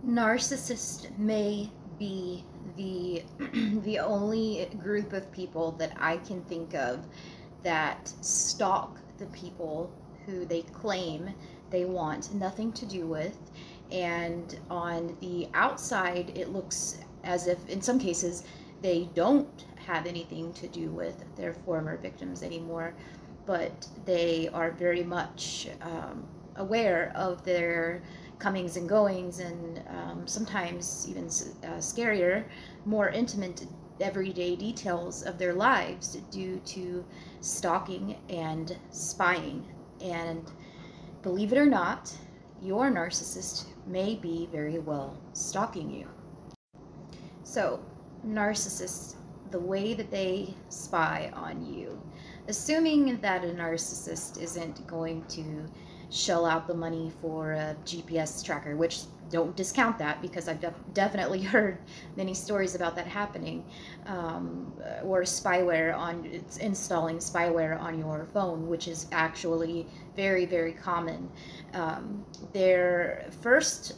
Narcissist may be the the only group of people that I can think of that stalk the people who they claim they want nothing to do with, and on the outside it looks as if in some cases they don't have anything to do with their former victims anymore, but they are very much aware of their comings and goings, and sometimes even scarier, more intimate everyday details of their lives due to stalking and spying. And believe it or not, your narcissist may be very well stalking you. So, narcissists, the way that they spy on you, assuming that a narcissist isn't going to shell out the money for a GPS tracker, which don't discount that because I've definitely heard many stories about that happening, or spyware installing spyware on your phone, which is actually very, very common. Their first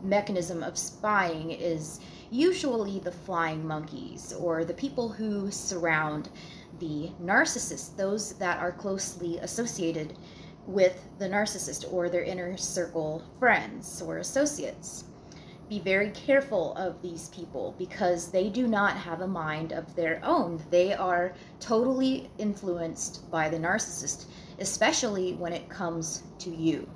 mechanism of spying is usually the flying monkeys, or the people who surround the narcissist, those that are closely associated with the narcissist or their inner circle friends or associates. Be very careful of these people because they do not have a mind of their own. They are totally influenced by the narcissist, especially when it comes to you.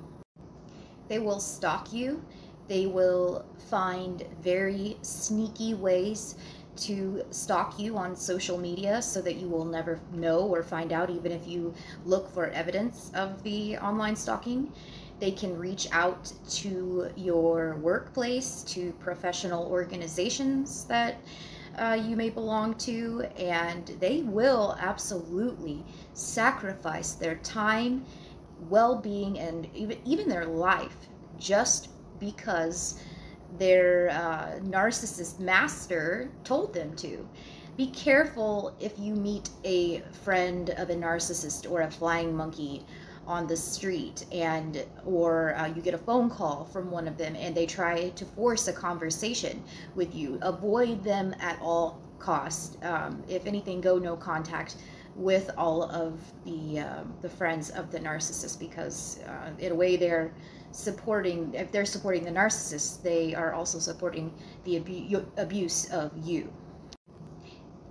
They will stalk you. They will find very sneaky ways to stalk you on social media so that you will never know or find out, even if you look for evidence of the online stalking. They can reach out to your workplace, to professional organizations that you may belong to, and they will absolutely sacrifice their time, well-being, and even their life just because their narcissist master told them to. Be careful if you meet a friend of a narcissist or a flying monkey on the street, or you get a phone call from one of them and they try to force a conversation with you. Avoid them at all costs. If anything, go no contact with all of the friends of the narcissist, because in a way if they're supporting the narcissist, they are also supporting the abuse of you.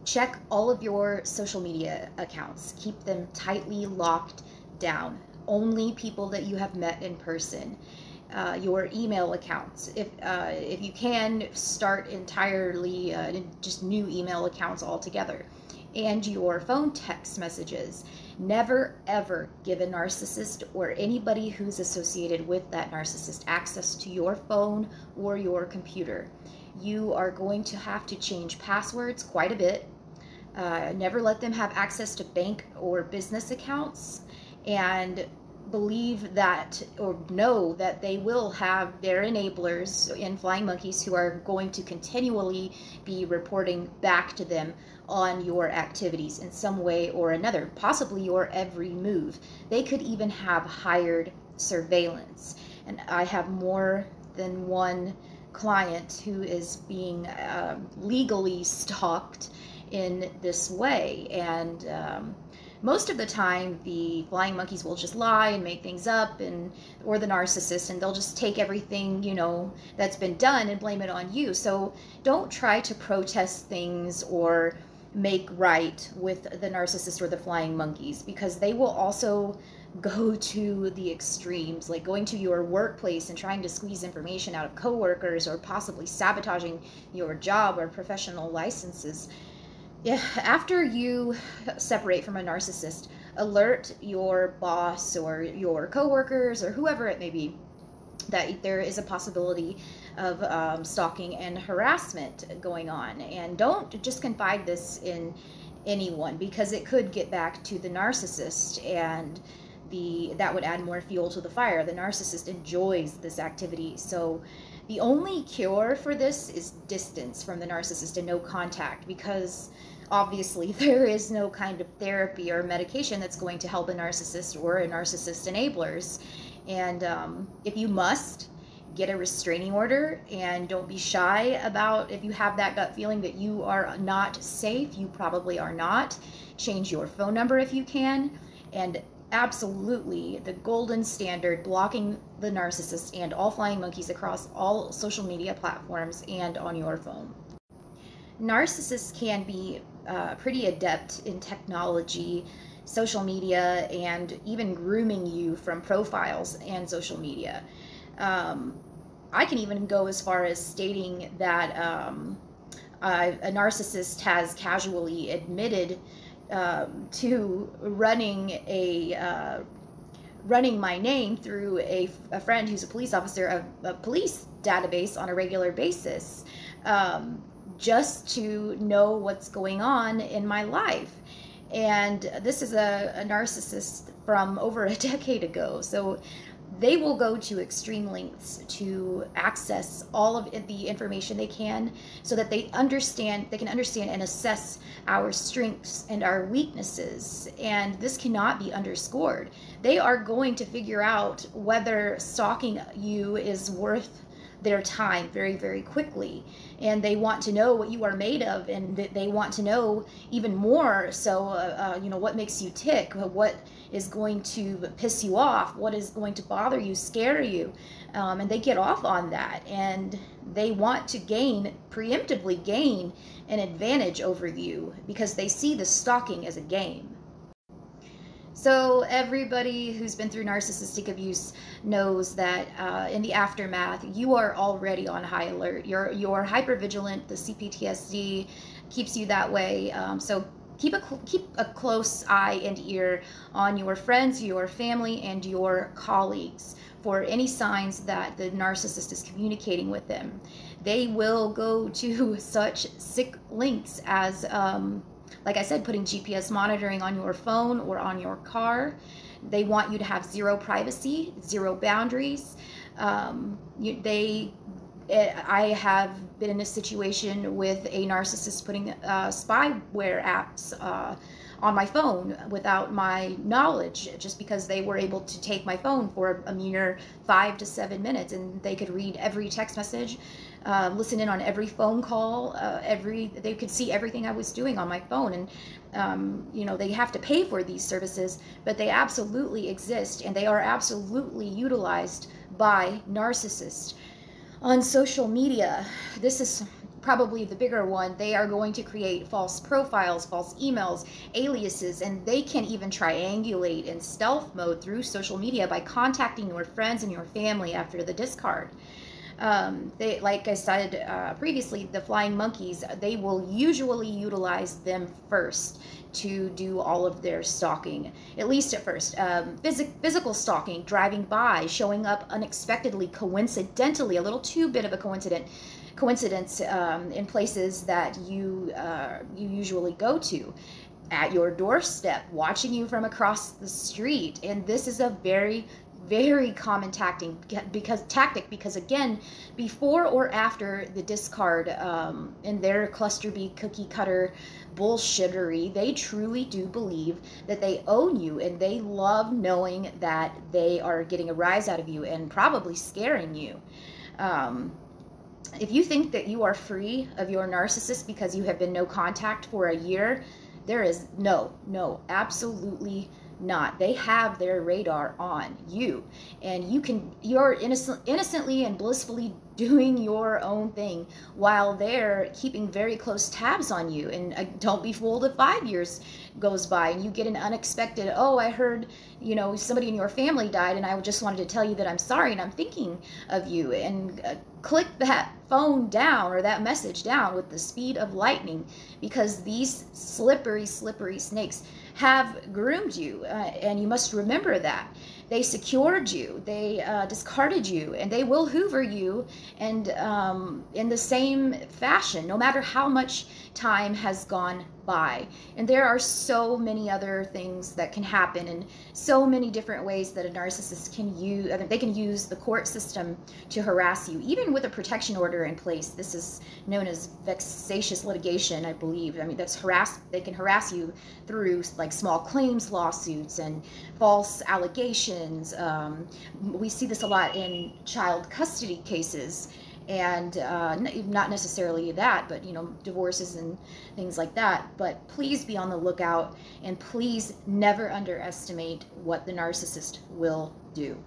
Check all of your social media accounts. Keep them tightly locked down. Only people that you have met in person. Your email accounts. If you can, start entirely just new email accounts altogether. And your phone text messages. Never ever give a narcissist or anybody who's associated with that narcissist access to your phone or your computer. You are going to have to change passwords quite a bit. Never let them have access to bank or business accounts, and believe that, or know that they will have their enablers in flying monkeys who are going to continually be reporting back to them on your activities in some way or another, possibly your every move. They could even have hired surveillance. And I have more than one client who is being legally stalked in this way, and most of the time the flying monkeys will just lie and make things up, or the narcissist, and they'll just take everything, that's been done and blame it on you. So don't try to protest things or make right with the narcissist or the flying monkeys, because they will also go to the extremes, like going to your workplace and trying to squeeze information out of coworkers, or possibly sabotaging your job or professional licenses. Yeah, after you separate from a narcissist, alert your boss or your coworkers or whoever it may be that there is a possibility of stalking and harassment going on. And don't just confide this in anyone, because it could get back to the narcissist, and that would add more fuel to the fire. The narcissist enjoys this activity. So the only cure for this is distance from the narcissist and no contact, because obviously there is no kind of therapy or medication that's going to help a narcissist or a narcissist enablers. And if you must, get a restraining order, and don't be shy about, if you have that gut feeling that you are not safe, you probably are not. Change your phone number if you can. And absolutely, the golden standard, blocking the narcissist and all flying monkeys across all social media platforms and on your phone. Narcissists can be pretty adept in technology, social media, and even grooming you from profiles and social media. I can even go as far as stating that a narcissist has casually admitted to running my name through a friend who's a police officer, a police database on a regular basis, just to know what's going on in my life. And this is a narcissist from over a decade ago. So they will go to extreme lengths to access all of the information they can, so that they can understand and assess our strengths and our weaknesses. And this cannot be underscored. They are going to figure out whether stalking you is worth their time very, very quickly. And they want to know what you are made of, and they want to know even more. So, you know, what makes you tick, what is going to piss you off, what is going to bother you, scare you. And they get off on that, and they want to preemptively gain an advantage over you, because they see the stalking as a game. So everybody who's been through narcissistic abuse knows that in the aftermath, you are already on high alert. You're hypervigilant. The CPTSD keeps you that way. So keep a close eye and ear on your friends, your family, and your colleagues for any signs that the narcissist is communicating with them. They will go to such sick lengths as like I said, putting GPS monitoring on your phone or on your car. They want you to have zero privacy, zero boundaries. I have been in a situation with a narcissist putting spyware apps on my phone without my knowledge, just because they were able to take my phone for a mere 5 to 7 minutes, and they could read every text message, listen in on every phone call, they could see everything I was doing on my phone. And you know, they have to pay for these services, but they absolutely exist, and they are absolutely utilized by narcissists. On social media, this is probably the bigger one. They are going to create false profiles, false emails, aliases, and they can even triangulate in stealth mode through social media by contacting your friends and your family after the discard. They, like I said previously, the flying monkeys, they will usually utilize them first to do all of their stalking, at least at first. Physical stalking, driving by, showing up unexpectedly, coincidentally, a little too bit of a coincidence in places that you usually go to, at your doorstep, watching you from across the street. And this is a very, very common tactic because again, before or after the discard, in their cluster B cookie cutter bullshittery, they truly do believe that they own you, and they love knowing that they are getting a rise out of you and probably scaring you. If you think that you are free of your narcissist because you have been no contact for a year, there is no, absolutely not. They have their radar on you, and you're innocently and blissfully doing your own thing while they're keeping very close tabs on you. And don't be fooled if 5 years goes by and you get an unexpected, oh, I heard, you know, somebody in your family died, and I just wanted to tell you that I'm sorry and I'm thinking of you, and click that phone down or that message down with the speed of lightning, because these slippery snakes have groomed you, and you must remember that. They secured you, they discarded you, and they will hoover you, and in the same fashion, no matter how much time has gone by. And there are so many other things that can happen, and so many different ways that a narcissist can use. I mean, they can use the court system to harass you, even with a protection order in place. This is known as vexatious litigation, I believe. I mean, they can harass you through like small claims lawsuits and false allegations. We see this a lot in child custody cases, and not necessarily that, but divorces and things like that. But please be on the lookout, and please never underestimate what the narcissist will do.